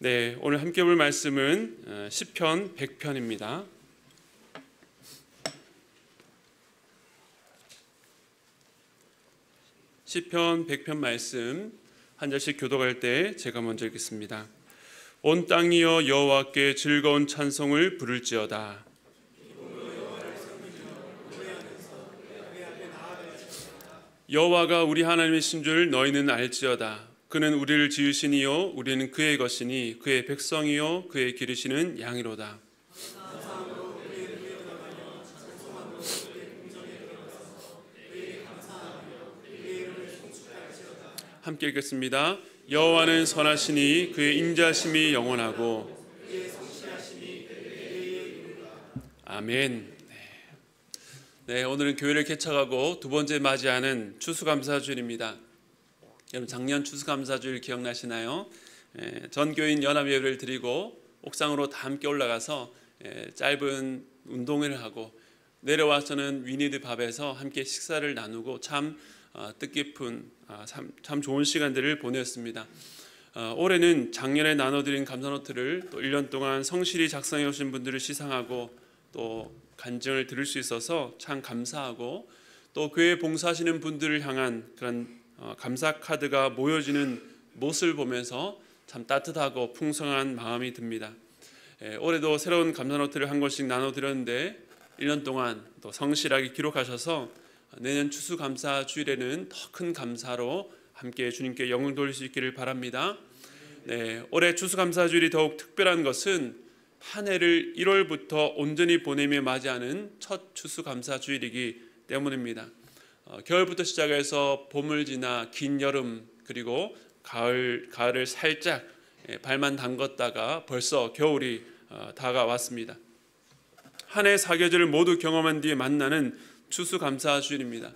네, 오늘 함께 볼 말씀은 시편 100편입니다. 시편 100편 말씀 한 절씩 교독할 때 제가 먼저 읽겠습니다. 온 땅이여 여호와께 즐거운 찬송을 부를지어다. 여호와가 우리 하나님이신 줄 너희는 알지어다. 그는 우리를 지으시니요 우리는 그의 것이니 그의 백성이요 그의 기르시는 양이로다. 함께 읽겠습니다. 여호와는 선하시니 그의 인자심이 영원하고 아멘. 네, 오늘은 교회를 개척하고 두 번째 맞이하는 추수감사주일입니다. 여러분 작년 추수감사주일 기억나시나요? 전교인 연합예배를 드리고 옥상으로 다 함께 올라가서 짧은 운동회를 하고 내려와서는 위니드 밥에서 함께 식사를 나누고 참 뜻깊은 참 좋은 시간들을 보냈습니다. 올해는 작년에 나눠드린 감사노트를 또 1년 동안 성실히 작성해 오신 분들을 시상하고 또 간증을 들을 수 있어서 참 감사하고 또 교회 봉사하시는 분들을 향한 그런 감사 카드가 모여지는 모습을 보면서 참 따뜻하고 풍성한 마음이 듭니다. 올해도 새로운 감사노트를 한 권씩 나눠드렸는데 1년 동안 또 성실하게 기록하셔서 내년 추수감사주일에는 더 큰 감사로 함께 주님께 영광 돌릴 수 있기를 바랍니다. 네, 올해 추수감사주일이 더욱 특별한 것은 한 해를 1월부터 온전히 보내며 맞이하는 첫 추수감사주일이기 때문입니다. 겨울부터 시작해서 봄을 지나 긴 여름 그리고 가을을 살짝 발만 담궜다가 벌써 겨울이 다가왔습니다. 한 해 사계절을 모두 경험한 뒤에 만나는 추수감사주일입니다.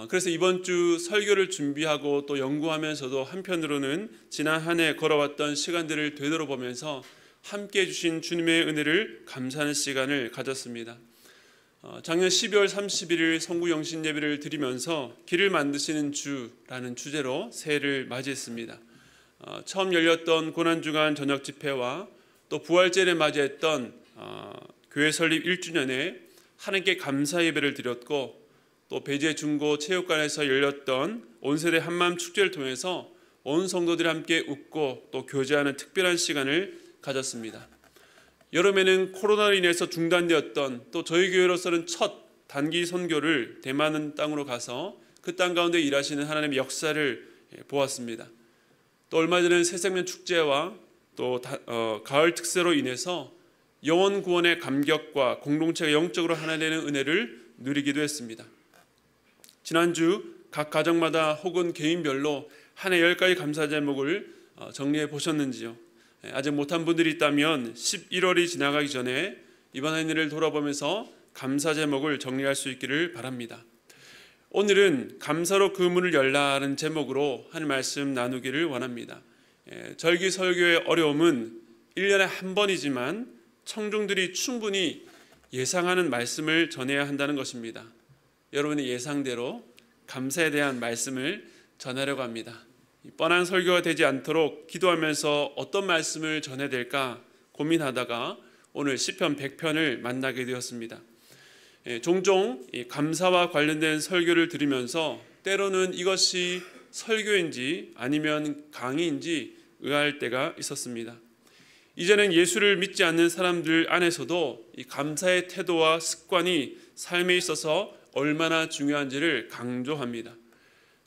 그래서 이번 주 설교를 준비하고 또 연구하면서도 한편으로는 지난 한 해 걸어왔던 시간들을 되돌아보면서 함께 주신 주님의 은혜를 감사하는 시간을 가졌습니다. 작년 12월 31일 성구영신 예배를 드리면서 길을 만드시는 주라는 주제로 새해를 맞이했습니다. 처음 열렸던 고난주간 저녁 집회와 또 부활절에 맞이했던 교회 설립 1주년에 하나님께 감사 예배를 드렸고 또 배재 중고 체육관에서 열렸던 온세대 한마음 축제를 통해서 온 성도들이 함께 웃고 또 교제하는 특별한 시간을 가졌습니다. 여름에는 코로나로 인해서 중단되었던 또 저희 교회로서는 첫 단기 선교를 대만 땅으로 가서 그 땅 가운데 일하시는 하나님의 역사를 보았습니다. 또 얼마 전에는 새생명 축제와 또 가을 특세로 인해서 영혼 구원의 감격과 공동체가 영적으로 하나 되는 은혜를 누리기도 했습니다. 지난주 각 가정마다 혹은 개인별로 한 해 10가지 감사 제목을 정리해 보셨는지요? 아직 못한 분들이 있다면 11월이 지나가기 전에 이번 한 해를 돌아보면서 감사 제목을 정리할 수 있기를 바랍니다. 오늘은 감사로 그 문을 열라는 제목으로 한 말씀 나누기를 원합니다. 절기 설교의 어려움은 1년에 한 번이지만 청중들이 충분히 예상하는 말씀을 전해야 한다는 것입니다. 여러분의 예상대로 감사에 대한 말씀을 전하려고 합니다. 뻔한 설교가 되지 않도록 기도하면서 어떤 말씀을 전해야 될까 고민하다가 오늘 시편 100편을 만나게 되었습니다. 종종 감사와 관련된 설교를 들으면서 때로는 이것이 설교인지 아니면 강의인지 의아할 때가 있었습니다. 이제는 예수를 믿지 않는 사람들 안에서도 이 감사의 태도와 습관이 삶에 있어서 얼마나 중요한지를 강조합니다.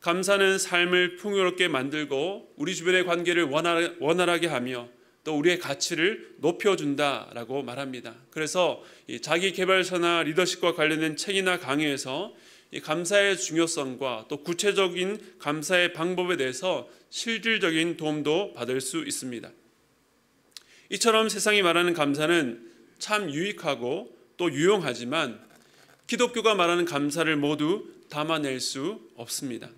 감사는 삶을 풍요롭게 만들고 우리 주변의 관계를 원활하게 하며 또 우리의 가치를 높여준다라고 말합니다. 그래서 이 자기개발서나 리더십과 관련된 책이나 강의에서 이 감사의 중요성과 또 구체적인 감사의 방법에 대해서 실질적인 도움도 받을 수 있습니다. 이처럼 세상이 말하는 감사는 참 유익하고 또 유용하지만 기독교가 말하는 감사를 모두 담아낼 수 없습니다.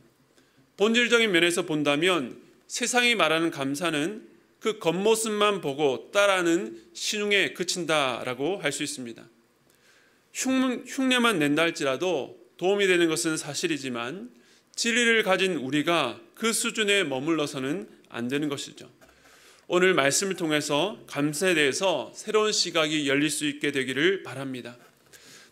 본질적인 면에서 본다면 세상이 말하는 감사는 그 겉모습만 보고 따라하는 신용에 그친다라고 할 수 있습니다. 흉내만 낸다 할지라도 도움이 되는 것은 사실이지만 진리를 가진 우리가 그 수준에 머물러서는 안 되는 것이죠. 오늘 말씀을 통해서 감사에 대해서 새로운 시각이 열릴 수 있게 되기를 바랍니다.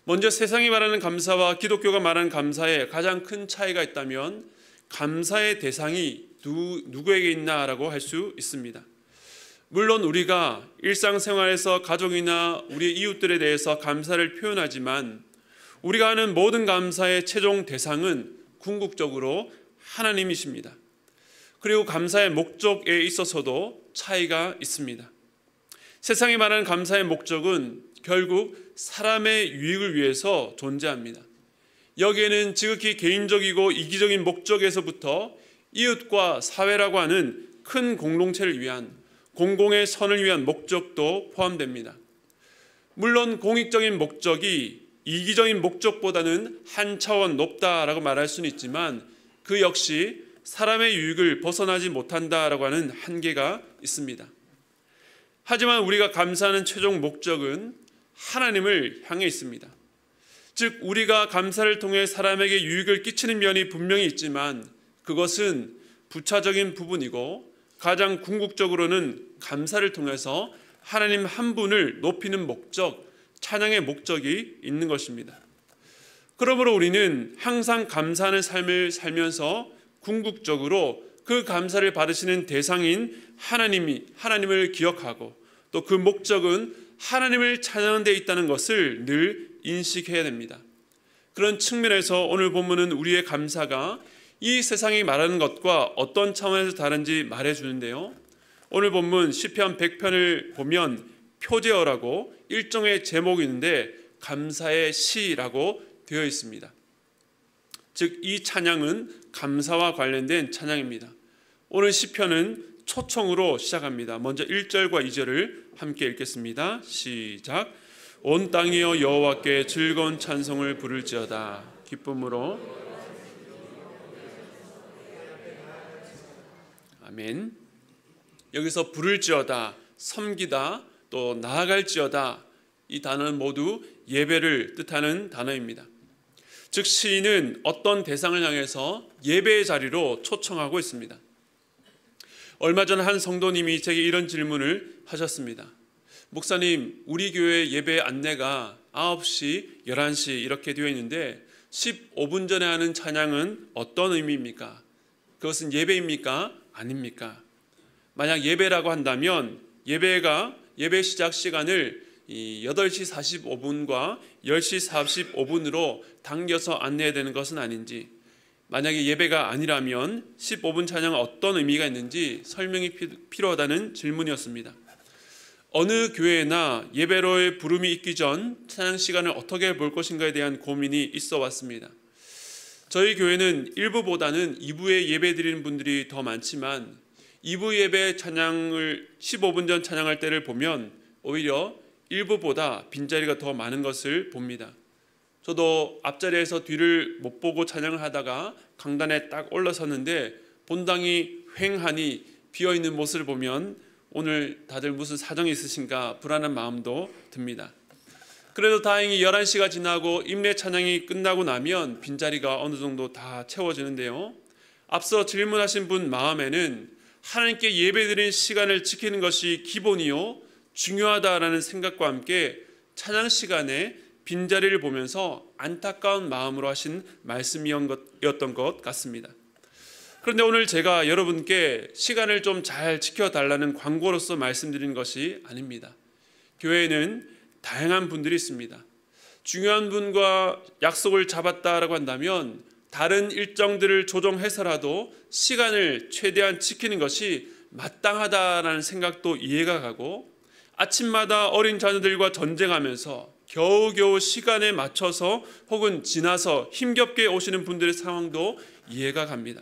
먼저 세상이 말하는 감사와 기독교가 말하는 감사에 가장 큰 차이가 있다면 감사의 대상이 누구에게 있나라고 할 수 있습니다. 물론 우리가 일상생활에서 가족이나 우리 이웃들에 대해서 감사를 표현하지만 우리가 하는 모든 감사의 최종 대상은 궁극적으로 하나님이십니다. 그리고 감사의 목적에 있어서도 차이가 있습니다. 세상이 말하는 감사의 목적은 결국 사람의 유익을 위해서 존재합니다. 여기에는 지극히 개인적이고 이기적인 목적에서부터 이웃과 사회라고 하는 큰 공동체를 위한 공공의 선을 위한 목적도 포함됩니다. 물론 공익적인 목적이 이기적인 목적보다는 한 차원 높다라고 말할 수는 있지만 그 역시 사람의 유익을 벗어나지 못한다라고 하는 한계가 있습니다. 하지만 우리가 감사하는 최종 목적은 하나님을 향해 있습니다. 즉 우리가 감사를 통해 사람에게 유익을 끼치는 면이 분명히 있지만 그것은 부차적인 부분이고 가장 궁극적으로는 감사를 통해서 하나님 한 분을 높이는 목적, 찬양의 목적이 있는 것입니다. 그러므로 우리는 항상 감사하는 삶을 살면서 궁극적으로 그 감사를 받으시는 대상인 하나님을 기억하고 또 그 목적은 하나님을 찬양하는 데 있다는 것을 늘 인식해야 됩니다. 그런 측면에서 오늘 본문은 우리의 감사가 이 세상이 말하는 것과 어떤 차원에서 다른지 말해주는데요. 오늘 본문 시편 100편을 보면 표제어라고 일종의 제목이 있는데 감사의 시라고 되어 있습니다. 즉 이 찬양은 감사와 관련된 찬양입니다. 오늘 시편은 초청으로 시작합니다. 먼저 1절과 2절을 함께 읽겠습니다. 시작. 온 땅이여 여호와께 즐거운 찬송을 부를지어다. 기쁨으로. 아멘. 여기서 부를지어다, 섬기다, 또 나아갈지어다 이 단어는 모두 예배를 뜻하는 단어입니다. 즉 시인은 어떤 대상을 향해서 예배의 자리로 초청하고 있습니다. 얼마 전 한 성도님이 제게 이런 질문을 하셨습니다. 목사님, 우리 교회 예배 안내가 9시, 11시 이렇게 되어 있는데 15분 전에 하는 찬양은 어떤 의미입니까? 그것은 예배입니까? 아닙니까? 만약 예배라고 한다면 예배 시작 시간을 8시 45분과 10시 45분으로 당겨서 안내해야 되는 것은 아닌지, 만약에 예배가 아니라면 15분 찬양은 어떤 의미가 있는지 설명이 필요하다는 질문이었습니다. 어느 교회나 예배로의 부름이 있기 전 찬양 시간을 어떻게 볼 것인가에 대한 고민이 있어 왔습니다. 저희 교회는 1부보다는 2부에 예배 드리는 분들이 더 많지만 2부 예배 찬양을 15분 전 찬양할 때를 보면 오히려 1부보다 빈자리가 더 많은 것을 봅니다. 저도 앞자리에서 뒤를 못 보고 찬양을 하다가 강단에 딱 올라섰는데 본당이 휑하니 비어있는 모습을 보면 오늘 다들 무슨 사정이 있으신가 불안한 마음도 듭니다. 그래도 다행히 11시가 지나고 임례 찬양이 끝나고 나면 빈자리가 어느 정도 다 채워지는데요. 앞서 질문하신 분 마음에는 하나님께 예배드리는 시간을 지키는 것이 기본이요 중요하다라는 생각과 함께 찬양 시간에 빈자리를 보면서 안타까운 마음으로 하신 말씀이었던 것 같습니다. 그런데 오늘 제가 여러분께 시간을 좀 잘 지켜달라는 광고로서 말씀드리는 것이 아닙니다. 교회에는 다양한 분들이 있습니다. 중요한 분과 약속을 잡았다라고 한다면 다른 일정들을 조정해서라도 시간을 최대한 지키는 것이 마땅하다라는 생각도 이해가 가고, 아침마다 어린 자녀들과 전쟁하면서 겨우겨우 시간에 맞춰서 혹은 지나서 힘겹게 오시는 분들의 상황도 이해가 갑니다.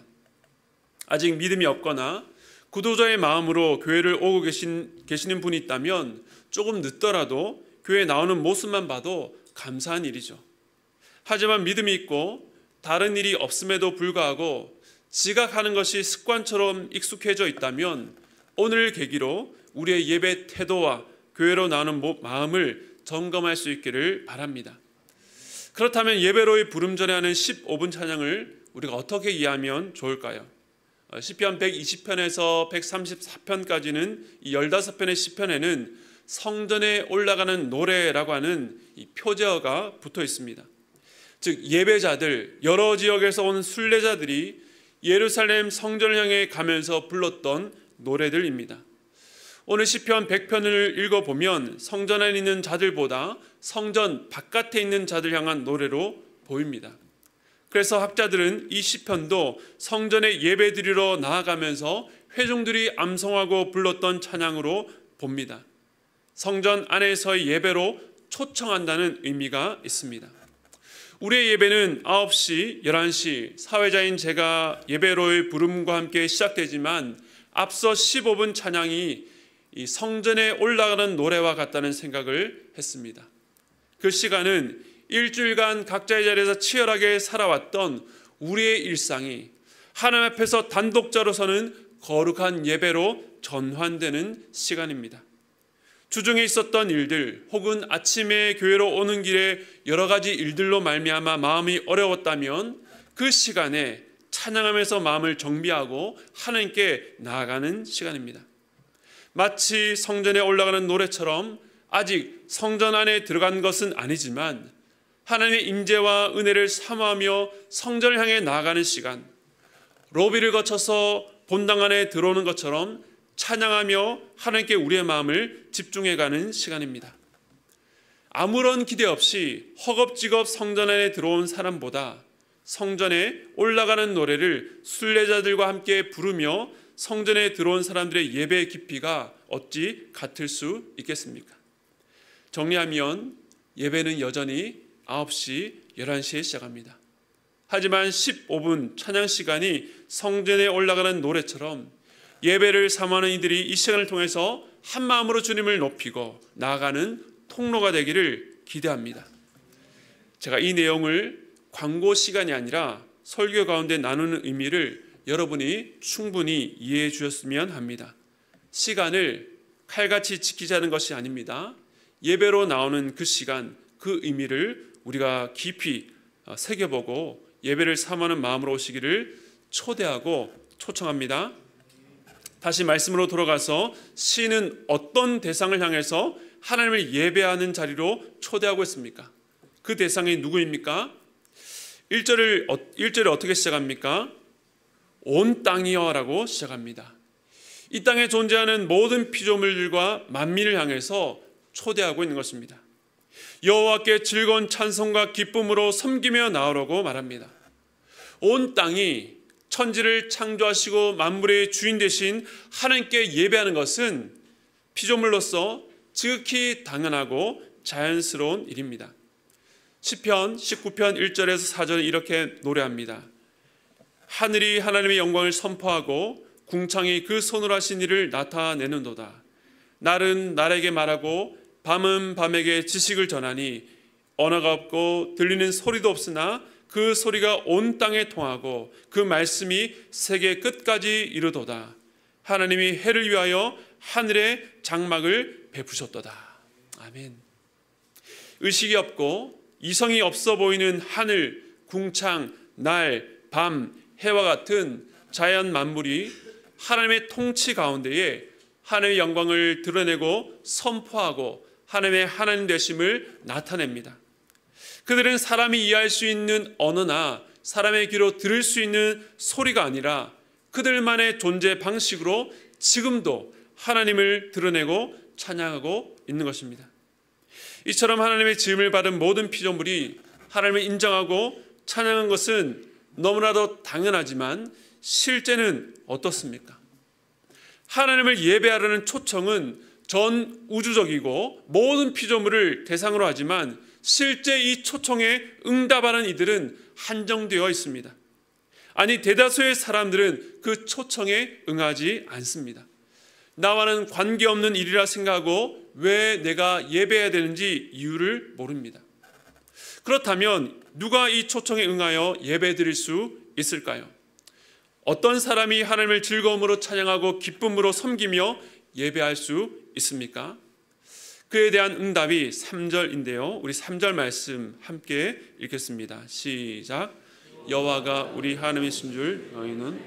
아직 믿음이 없거나 구도자의 마음으로 교회를 오고 계시는 분이 있다면 조금 늦더라도 교회에 나오는 모습만 봐도 감사한 일이죠. 하지만 믿음이 있고 다른 일이 없음에도 불구하고 지각하는 것이 습관처럼 익숙해져 있다면 오늘 계기로 우리의 예배 태도와 교회로 나오는 마음을 점검할 수 있기를 바랍니다. 그렇다면 예배로의 부름 전에 하는 15분 찬양을 우리가 어떻게 이해하면 좋을까요? 시편 120편에서 134편까지는 이 15편의 시편에는 성전에 올라가는 노래라고 하는 이 표제어가 붙어 있습니다. 즉 예배자들, 여러 지역에서 온 순례자들이 예루살렘 성전을 향해 가면서 불렀던 노래들입니다. 오늘 시편 100편을 읽어보면 성전 안에 있는 자들보다 성전 바깥에 있는 자들 향한 노래로 보입니다. 그래서 학자들은 이 시편도 성전에 예배드리러 나아가면서 회중들이 암송하고 불렀던 찬양으로 봅니다. 성전 안에서의 예배로 초청한다는 의미가 있습니다. 우리의 예배는 9시, 11시 사회자인 제가 예배로의 부름과 함께 시작되지만 앞서 15분 찬양이 이 성전에 올라가는 노래와 같다는 생각을 했습니다. 그 시간은 일주일간 각자의 자리에서 치열하게 살아왔던 우리의 일상이 하나님 앞에서 단독자로서는 거룩한 예배로 전환되는 시간입니다. 주중에 있었던 일들 혹은 아침에 교회로 오는 길에 여러 가지 일들로 말미암아 마음이 어려웠다면 그 시간에 찬양하면서 마음을 정비하고 하나님께 나아가는 시간입니다. 마치 성전에 올라가는 노래처럼 아직 성전 안에 들어간 것은 아니지만 하나님의 임재와 은혜를 사모하며 성전을 향해 나아가는 시간, 로비를 거쳐서 본당 안에 들어오는 것처럼 찬양하며 하나님께 우리의 마음을 집중해가는 시간입니다. 아무런 기대 없이 허겁지겁 성전 안에 들어온 사람보다 성전에 올라가는 노래를 순례자들과 함께 부르며 성전에 들어온 사람들의 예배의 깊이가 어찌 같을 수 있겠습니까? 정리하면 예배는 여전히 9시, 11시에 시작합니다. 하지만 15분 찬양 시간이 성전에 올라가는 노래처럼 예배를 사모하는 이들이 이 시간을 통해서 한 마음으로 주님을 높이고 나아가는 통로가 되기를 기대합니다. 제가 이 내용을 광고 시간이 아니라 설교 가운데 나누는 의미를 여러분이 충분히 이해해 주셨으면 합니다. 시간을 칼같이 지키자는 것이 아닙니다. 예배로 나오는 그 시간, 그 의미를 우리가 깊이 새겨보고 예배를 사모하는 마음으로 오시기를 초대하고 초청합니다. 다시 말씀으로 돌아가서 시는 어떤 대상을 향해서 하나님을 예배하는 자리로 초대하고 있습니까? 그 대상이 누구입니까? 1절을 어떻게 시작합니까? 온 땅이여 라고 시작합니다. 이 땅에 존재하는 모든 피조물들과 만민을 향해서 초대하고 있는 것입니다. 여호와께 즐거운 찬송과 기쁨으로 섬기며 나오라고 말합니다. 온 땅이 천지를 창조하시고 만물의 주인 되신 하나님께 예배하는 것은 피조물로서 지극히 당연하고 자연스러운 일입니다. 시편 19편 1절에서 4절은 이렇게 노래합니다. 하늘이 하나님의 영광을 선포하고 궁창이 그 손으로 하신 일을 나타내는도다. 날은 날에게 말하고 밤은 밤에게 지식을 전하니 언어가 없고 들리는 소리도 없으나 그 소리가 온 땅에 통하고 그 말씀이 세계 끝까지 이르도다. 하나님이 해를 위하여 하늘에 장막을 베푸셨도다. 아멘. 의식이 없고 이성이 없어 보이는 하늘, 궁창, 날, 밤, 해와 같은 자연 만물이 하나님의 통치 가운데에 하나님의 영광을 드러내고 선포하고 하나님의 하나님 되심을 나타냅니다. 그들은 사람이 이해할 수 있는 언어나 사람의 귀로 들을 수 있는 소리가 아니라 그들만의 존재 방식으로 지금도 하나님을 드러내고 찬양하고 있는 것입니다. 이처럼 하나님의 지음을 받은 모든 피조물이 하나님을 인정하고 찬양한 것은 너무나도 당연하지만 실제는 어떻습니까? 하나님을 예배하려는 초청은 전 우주적이고 모든 피조물을 대상으로 하지만 실제 이 초청에 응답하는 이들은 한정되어 있습니다. 아니 대다수의 사람들은 그 초청에 응하지 않습니다. 나와는 관계없는 일이라 생각하고 왜 내가 예배해야 되는지 이유를 모릅니다. 그렇다면 누가 이 초청에 응하여 예배드릴 수 있을까요? 어떤 사람이 하나님을 즐거움으로 찬양하고 기쁨으로 섬기며 예배할 수 있습니까? 그에 대한 응답이 3절인데요. 우리 3절 말씀 함께 읽겠습니다. 시작. 여호와가 우리 하나님이신 줄 너희는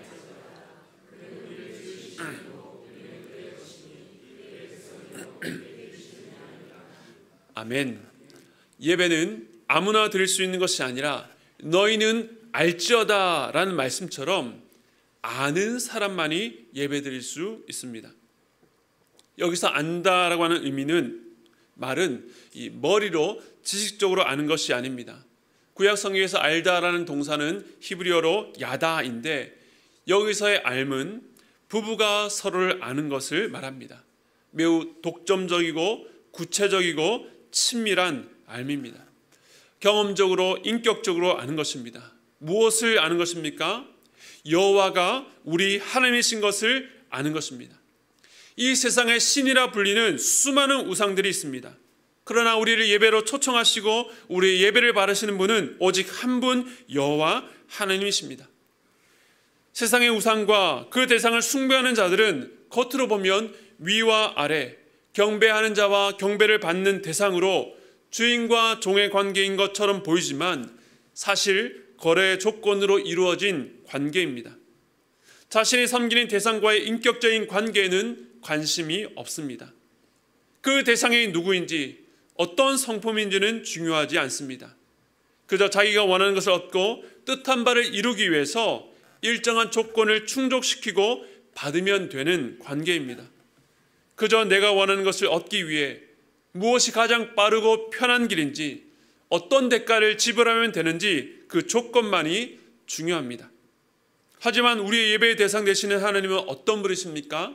아멘. 예배는 아무나 드릴 수 있는 것이 아니라 너희는 알지어다 라는 말씀처럼 아는 사람만이 예배 드릴 수 있습니다. 여기서 안다라고 하는 의미는 말은 이 머리로 지식적으로 아는 것이 아닙니다. 구약 성경에서 알다라는 동사는 히브리어로 야다인데 여기서의 알은 부부가 서로를 아는 것을 말합니다. 매우 독점적이고 구체적이고 친밀한 알입니다. 경험적으로 인격적으로 아는 것입니다. 무엇을 아는 것입니까? 여호와가 우리 하나님이신 것을 아는 것입니다. 이 세상에 신이라 불리는 수많은 우상들이 있습니다. 그러나 우리를 예배로 초청하시고 우리의 예배를 바라시는 분은 오직 한 분 여호와 하나님이십니다. 세상의 우상과 그 대상을 숭배하는 자들은 겉으로 보면 위와 아래, 경배하는 자와 경배를 받는 대상으로 주인과 종의 관계인 것처럼 보이지만 사실 거래 조건으로 이루어진 관계입니다. 자신이 섬기는 대상과의 인격적인 관계에는 관심이 없습니다. 그 대상이 누구인지 어떤 성품인지는 중요하지 않습니다. 그저 자기가 원하는 것을 얻고 뜻한 바를 이루기 위해서 일정한 조건을 충족시키고 받으면 되는 관계입니다. 그저 내가 원하는 것을 얻기 위해 무엇이 가장 빠르고 편한 길인지 어떤 대가를 지불하면 되는지 그 조건만이 중요합니다. 하지만 우리의 예배의 대상 되시는 하나님은 어떤 분이십니까?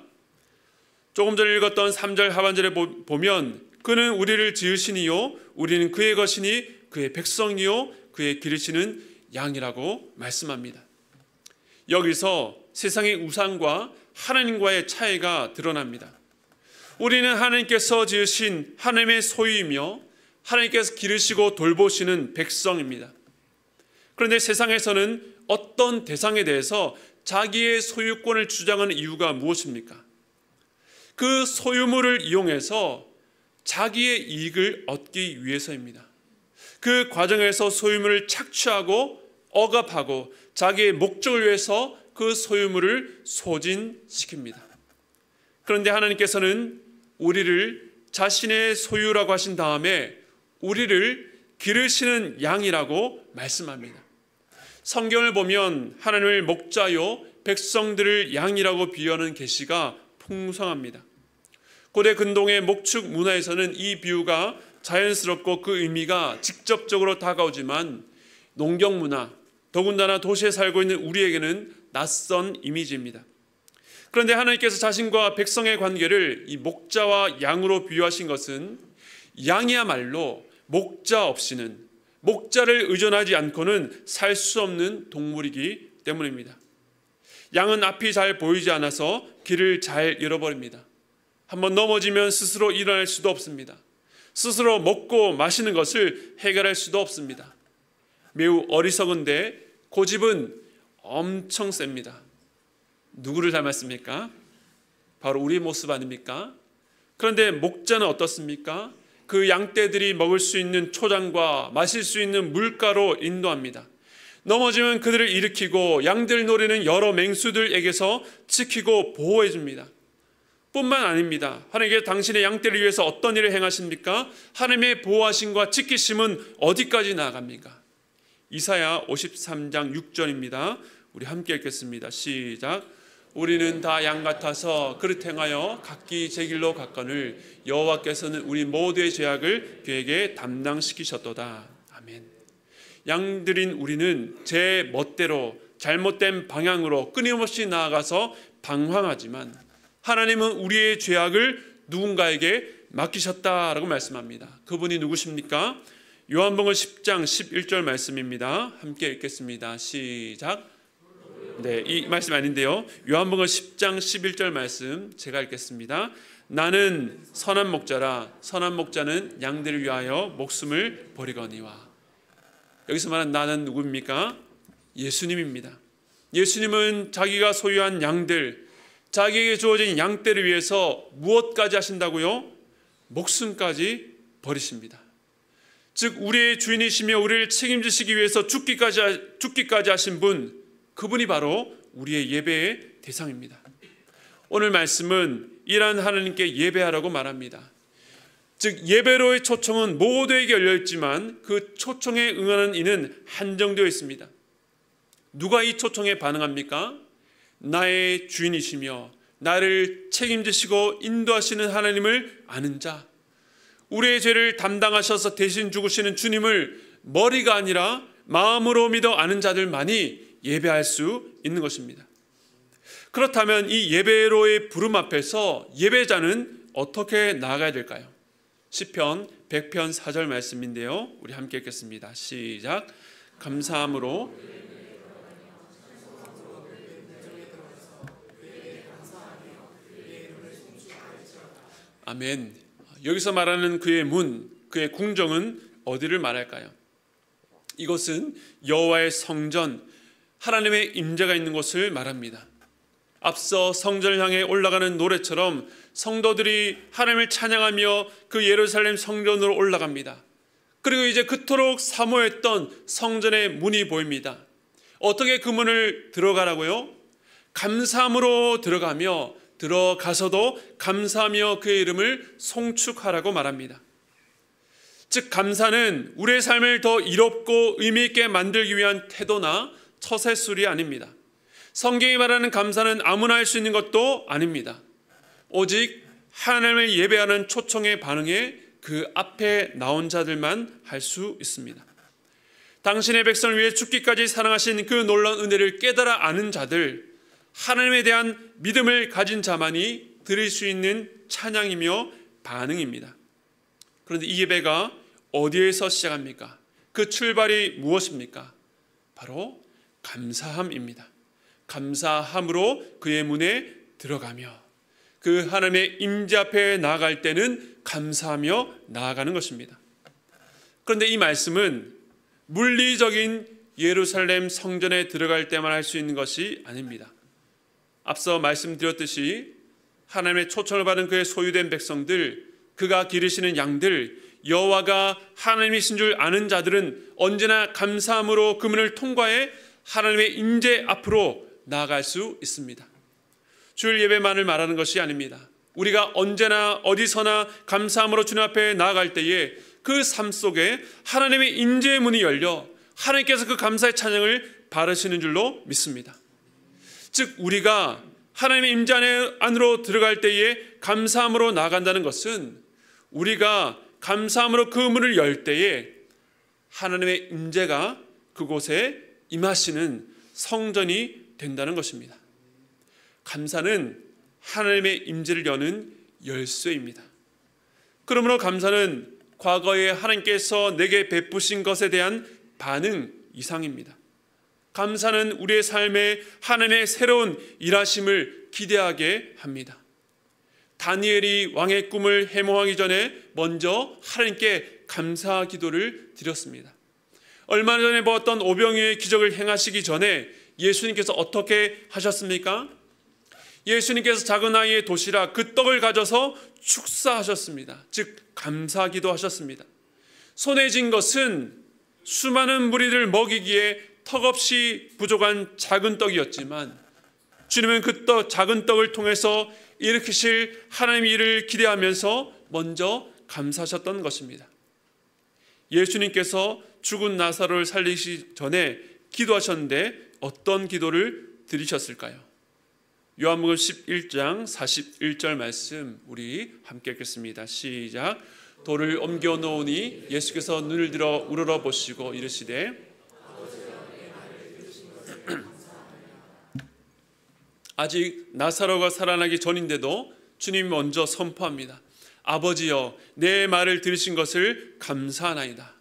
조금 전에 읽었던 3절 하반절에 보면 그는 우리를 지으시니요 우리는 그의 것이니 그의 백성이요 그의 기르시는 양이라고 말씀합니다. 여기서 세상의 우상과 하나님과의 차이가 드러납니다. 우리는 하나님께서 지으신 하나님의 소유이며 하나님께서 기르시고 돌보시는 백성입니다. 그런데 세상에서는 어떤 대상에 대해서 자기의 소유권을 주장하는 이유가 무엇입니까? 그 소유물을 이용해서 자기의 이익을 얻기 위해서입니다. 그 과정에서 소유물을 착취하고 억압하고 자기의 목적을 위해서 그 소유물을 소진시킵니다. 그런데 하나님께서는 우리를 자신의 소유라고 하신 다음에 우리를 기르시는 양이라고 말씀합니다. 성경을 보면 하나님을 목자요 백성들을 양이라고 비유하는 계시가 풍성합니다. 고대 근동의 목축 문화에서는 이 비유가 자연스럽고 그 의미가 직접적으로 다가오지만 농경 문화, 더군다나 도시에 살고 있는 우리에게는 낯선 이미지입니다. 그런데 하나님께서 자신과 백성의 관계를 이 목자와 양으로 비유하신 것은 양이야말로 목자 없이는, 목자를 의존하지 않고는 살 수 없는 동물이기 때문입니다. 양은 앞이 잘 보이지 않아서 길을 잘 잃어버립니다. 한번 넘어지면 스스로 일어날 수도 없습니다. 스스로 먹고 마시는 것을 해결할 수도 없습니다. 매우 어리석은데 고집은 엄청 셉니다. 누구를 닮았습니까? 바로 우리 모습 아닙니까? 그런데 목자는 어떻습니까? 그 양떼들이 먹을 수 있는 초장과 마실 수 있는 물가로 인도합니다. 넘어지면 그들을 일으키고 양들 노리는 여러 맹수들에게서 지키고 보호해 줍니다. 뿐만 아닙니다. 하나님께서 당신의 양떼를 위해서 어떤 일을 행하십니까? 하나님의 보호하심과 지키심은 어디까지 나아갑니까? 이사야 53장 6절입니다. 우리 함께 읽겠습니다. 시작. 우리는 다 양 같아서 그릇 행하여 각기 제 길로 갔거늘 여호와께서는 우리 모두의 죄악을 그에게 담당시키셨도다. 아멘. 양들인 우리는 제 멋대로 잘못된 방향으로 끊임없이 나아가서 방황하지만 하나님은 우리의 죄악을 누군가에게 맡기셨다라고 말씀합니다. 그분이 누구십니까? 요한복음 10장 11절 말씀입니다. 함께 읽겠습니다. 시작. 네, 이 말씀 아닌데요. 요한복음 10장 11절 말씀 제가 읽겠습니다. 나는 선한 목자라 선한 목자는 양들을 위하여 목숨을 버리거니와. 여기서 말한 나는 누구입니까? 예수님입니다. 예수님은 자기가 소유한 양들, 자기에게 주어진 양떼를 위해서 무엇까지 하신다고요? 목숨까지 버리십니다. 즉 우리의 주인이시며 우리를 책임지시기 위해서 죽기까지 하신 분, 그분이 바로 우리의 예배의 대상입니다. 오늘 말씀은 이러한 하나님께 예배하라고 말합니다. 즉 예배로의 초청은 모두에게 열려있지만 그 초청에 응하는 이는 한정되어 있습니다. 누가 이 초청에 반응합니까? 나의 주인이시며 나를 책임지시고 인도하시는 하나님을 아는 자, 우리의 죄를 담당하셔서 대신 죽으시는 주님을 머리가 아니라 마음으로 믿어 아는 자들만이 예배할 수 있는 것입니다. 그렇다면 이 예배로의 부름 앞에서 예배자는 어떻게 나아가야 될까요? 시편 100편 4절 말씀인데요. 우리 함께 읽겠습니다. 시작. 감사함으로 아멘. 여기서 말하는 그의 문, 그의 궁정은 어디를 말할까요? 이것은 여호와의 성전, 하나님의 임재가 있는 곳을 말합니다. 앞서 성전을 향해 올라가는 노래처럼 성도들이 하나님을 찬양하며 그 예루살렘 성전으로 올라갑니다. 그리고 이제 그토록 사모했던 성전의 문이 보입니다. 어떻게 그 문을 들어가라고요? 감사함으로 들어가서도 감사하며 그의 이름을 송축하라고 말합니다. 즉 감사는 우리의 삶을 더 이롭고 의미 있게 만들기 위한 태도나 처세술이 아닙니다. 성경이 말하는 감사는 아무나 할 수 있는 것도 아닙니다. 오직 하나님을 예배하는 초청에 반응해 그 앞에 나온 자들만 할 수 있습니다. 당신의 백성을 위해 죽기까지 사랑하신 그 놀라운 은혜를 깨달아 아는 자들, 하나님에 대한 믿음을 가진 자만이 드릴 수 있는 찬양이며 반응입니다. 그런데 이 예배가 어디에서 시작합니까? 그 출발이 무엇입니까? 바로 감사함입니다. 감사함으로 그의 문에 들어가며 그 하나님의 임재 앞에 나아갈 때는 감사하며 나아가는 것입니다. 그런데 이 말씀은 물리적인 예루살렘 성전에 들어갈 때만 할 수 있는 것이 아닙니다. 앞서 말씀드렸듯이 하나님의 초청을 받은 그의 소유된 백성들, 그가 기르시는 양들, 여호와가 하나님이신 줄 아는 자들은 언제나 감사함으로 그 문을 통과해 하나님의 임재 앞으로 나아갈 수 있습니다. 주일 예배만을 말하는 것이 아닙니다. 우리가 언제나 어디서나 감사함으로 주님 앞에 나아갈 때에 그 삶 속에 하나님의 임재의 문이 열려 하나님께서 그 감사의 찬양을 바르시는 줄로 믿습니다. 즉 우리가 하나님의 임재 안으로 들어갈 때에 감사함으로 나아간다는 것은 우리가 감사함으로 그 문을 열 때에 하나님의 임재가 그곳에 임하시는 성전이 된다는 것입니다. 감사는 하나님의 임재를 여는 열쇠입니다. 그러므로 감사는 과거에 하나님께서 내게 베푸신 것에 대한 반응 이상입니다. 감사는 우리의 삶에 하나님의 새로운 일하심을 기대하게 합니다. 다니엘이 왕의 꿈을 해몽하기 전에 먼저 하나님께 감사 기도를 드렸습니다. 얼마 전에 보았던 오병이어의 기적을 행하시기 전에 예수님께서 어떻게 하셨습니까? 예수님께서 작은 아이의 도시락 그 떡을 가져서 축사하셨습니다. 즉 감사기도 하셨습니다. 손에 쥔 것은 수많은 무리를 먹이기에 턱없이 부족한 작은 떡이었지만 주님은 그 작은 떡을 통해서 일으키실 하나님의 일을 기대하면서 먼저 감사하셨던 것입니다. 예수님께서 죽은 나사로를 살리시기 전에 기도하셨는데 어떤 기도를 드리셨을까요? 요한복음 11장 41절 말씀 우리 함께 읽겠습니다. 시작. 돌을 옮겨 놓으니 예수께서 눈을 들어 우러러 보시고 이르시되 아직 나사로가 살아나기 전인데도 주님이 먼저 선포합니다. 아버지여 내 말을 들으신 것을 감사하나이다.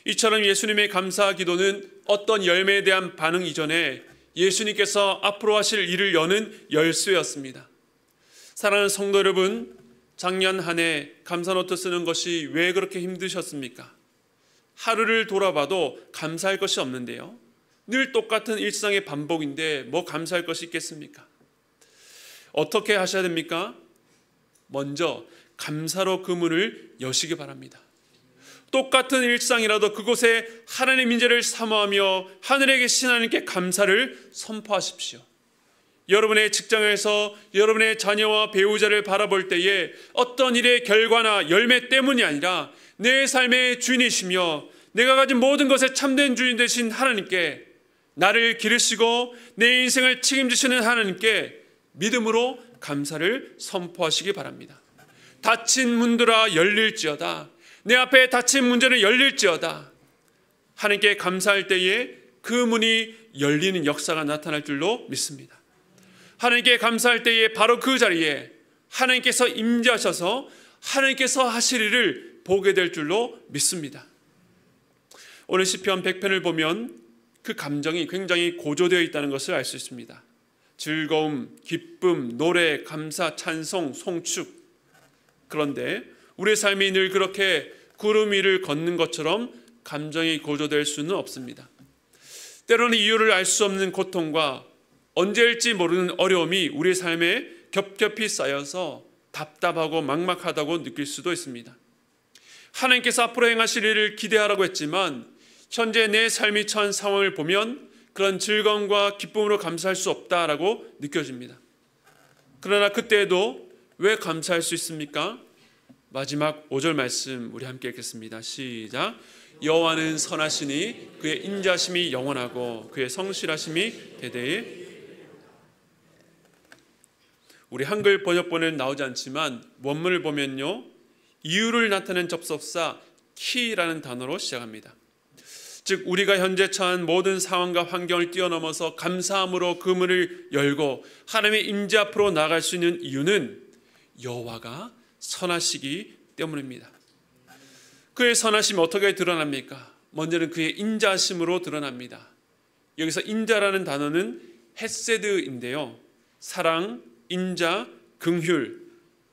이처럼 예수님의 감사 기도는 어떤 열매에 대한 반응 이전에 예수님께서 앞으로 하실 일을 여는 열쇠였습니다. 사랑하는 성도 여러분, 작년 한 해 감사노트 쓰는 것이 왜 그렇게 힘드셨습니까? 하루를 돌아봐도 감사할 것이 없는데요. 늘 똑같은 일상의 반복인데 뭐 감사할 것이 있겠습니까? 어떻게 하셔야 됩니까? 먼저 감사로 그 문을 여시기 바랍니다. 똑같은 일상이라도 그곳에 하나님의 임재를 사모하며 하늘에 계신 하나님께 감사를 선포하십시오. 여러분의 직장에서 여러분의 자녀와 배우자를 바라볼 때에 어떤 일의 결과나 열매 때문이 아니라 내 삶의 주인이시며 내가 가진 모든 것에 참된 주인 되신 하나님께, 나를 기르시고 내 인생을 책임지시는 하나님께 믿음으로 감사를 선포하시기 바랍니다. 닫힌 문들아 열릴지어다. 내 앞에 닫힌 문제는 열릴지어다. 하나님께 감사할 때에 그 문이 열리는 역사가 나타날 줄로 믿습니다. 하나님께 감사할 때에 바로 그 자리에 하나님께서 임재하셔서 하나님께서 하실 일을 보게 될 줄로 믿습니다. 오늘 시편 100편을 보면 그 감정이 굉장히 고조되어 있다는 것을 알 수 있습니다. 즐거움, 기쁨, 노래, 감사, 찬송, 송축. 그런데 우리의 삶이 늘 그렇게 구름 위를 걷는 것처럼 감정이 고조될 수는 없습니다. 때로는 이유를 알 수 없는 고통과 언제일지 모르는 어려움이 우리의 삶에 겹겹이 쌓여서 답답하고 막막하다고 느낄 수도 있습니다. 하나님께서 앞으로 행하실 일을 기대하라고 했지만 현재 내 삶이 처한 상황을 보면 그런 즐거움과 기쁨으로 감사할 수 없다라고 느껴집니다. 그러나 그때에도 왜 감사할 수 있습니까? 마지막 5절 말씀 우리 함께 읽겠습니다. 시작. 여호와는 선하시니 그의 인자심이 영원하고 그의 성실하심이 대대에. 우리 한글 번역본에는 나오지 않지만 원문을 보면요, 이유를 나타낸 접속사 키라는 단어로 시작합니다. 즉 우리가 현재 처한 모든 상황과 환경을 뛰어넘어서 감사함으로 그 문을 열고 하나님의 임재 앞으로 나아갈 수 있는 이유는 여호와가 선하시기 때문입니다. 그의 선하심이 어떻게 드러납니까? 먼저는 그의 인자심으로 드러납니다. 여기서 인자라는 단어는 헤세드인데요, 사랑, 인자, 긍휼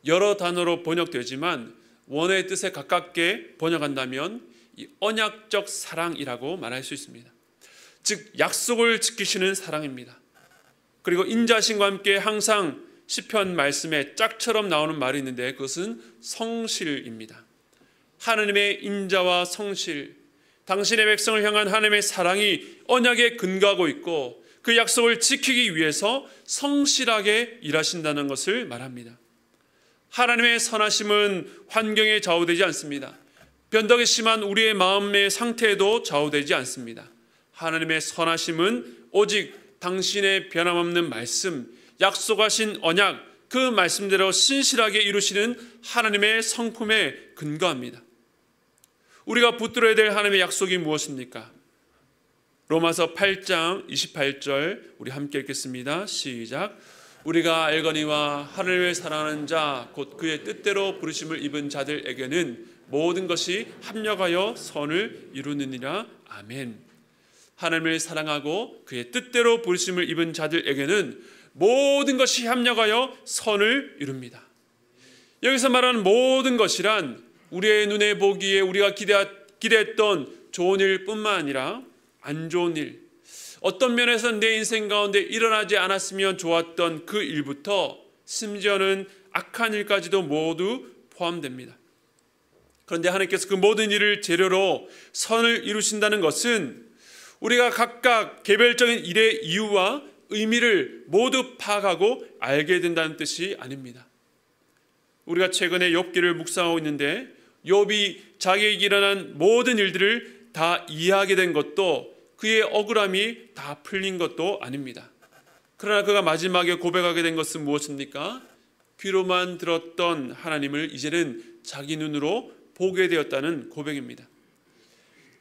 여러 단어로 번역되지만 원어의 뜻에 가깝게 번역한다면 이 언약적 사랑이라고 말할 수 있습니다. 즉 약속을 지키시는 사랑입니다. 그리고 인자심과 함께 항상 시편 말씀에 짝처럼 나오는 말이 있는데 그것은 성실입니다. 하나님의 인자와 성실, 당신의 백성을 향한 하나님의 사랑이 언약에 근거하고 있고 그 약속을 지키기 위해서 성실하게 일하신다는 것을 말합니다. 하나님의 선하심은 환경에 좌우되지 않습니다. 변덕이 심한 우리의 마음의 상태에도 좌우되지 않습니다. 하나님의 선하심은 오직 당신의 변함없는 말씀, 약속하신 언약, 그 말씀대로 신실하게 이루시는 하나님의 성품에 근거합니다. 우리가 붙들어야 될 하나님의 약속이 무엇입니까? 로마서 8장 28절 우리 함께 읽겠습니다. 시작. 우리가 알거니와 하나님을 사랑하는 자 곧 그의 뜻대로 부르심을 입은 자들에게는 모든 것이 합력하여 선을 이루느니라. 아멘. 하나님을 사랑하고 그의 뜻대로 부르심을 입은 자들에게는 모든 것이 합력하여 선을 이룹니다. 여기서 말하는 모든 것이란 우리의 눈에 보기에 우리가 기대했던 좋은 일뿐만 아니라 안 좋은 일, 어떤 면에서는 내 인생 가운데 일어나지 않았으면 좋았던 그 일부터 심지어는 악한 일까지도 모두 포함됩니다. 그런데 하나님께서 그 모든 일을 재료로 선을 이루신다는 것은 우리가 각각 개별적인 일의 이유와 의미를 모두 파악하고 알게 된다는 뜻이 아닙니다. 우리가 최근에 욥기를 묵상하고 있는데 욥이 자기에게 일어난 모든 일들을 다 이해하게 된 것도 그의 억울함이 다 풀린 것도 아닙니다. 그러나 그가 마지막에 고백하게 된 것은 무엇입니까? 귀로만 들었던 하나님을 이제는 자기 눈으로 보게 되었다는 고백입니다.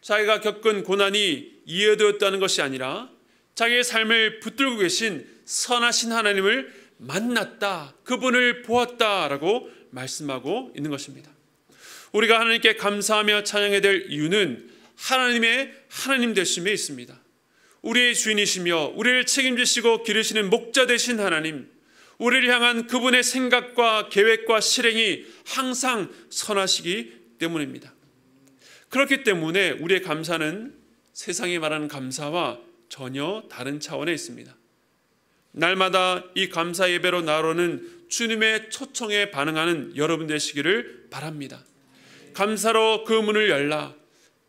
자기가 겪은 고난이 이해되었다는 것이 아니라 자기의 삶을 붙들고 계신 선하신 하나님을 만났다, 그분을 보았다라고 말씀하고 있는 것입니다. 우리가 하나님께 감사하며 찬양해야 될 이유는 하나님의 하나님 되심에 있습니다. 우리의 주인이시며 우리를 책임지시고 기르시는 목자 되신 하나님, 우리를 향한 그분의 생각과 계획과 실행이 항상 선하시기 때문입니다. 그렇기 때문에 우리의 감사는 세상이 말하는 감사와 전혀 다른 차원에 있습니다. 날마다 이 감사 예배로 나아오는 주님의 초청에 반응하는 여러분 되시기를 바랍니다. 감사로 그 문을 열라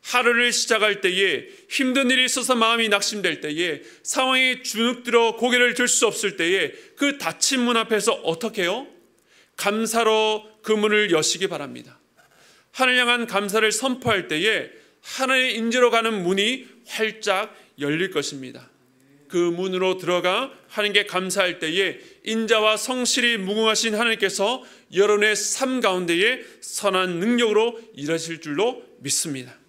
하루를 시작할 때에 힘든 일이 있어서 마음이 낙심될 때에 상황이 주눅들어 고개를 들 수 없을 때에 그 닫힌 문 앞에서 어떻게 해요? 감사로 그 문을 여시기 바랍니다. 하늘 향한 감사를 선포할 때에 하나님의 인재로 가는 문이 활짝 열릴 것입니다. 그 문으로 들어가 하나님께 감사할 때에 인자와 성실히 무궁하신 하나님께서 여러분의 삶 가운데에 선한 능력으로 일하실 줄로 믿습니다.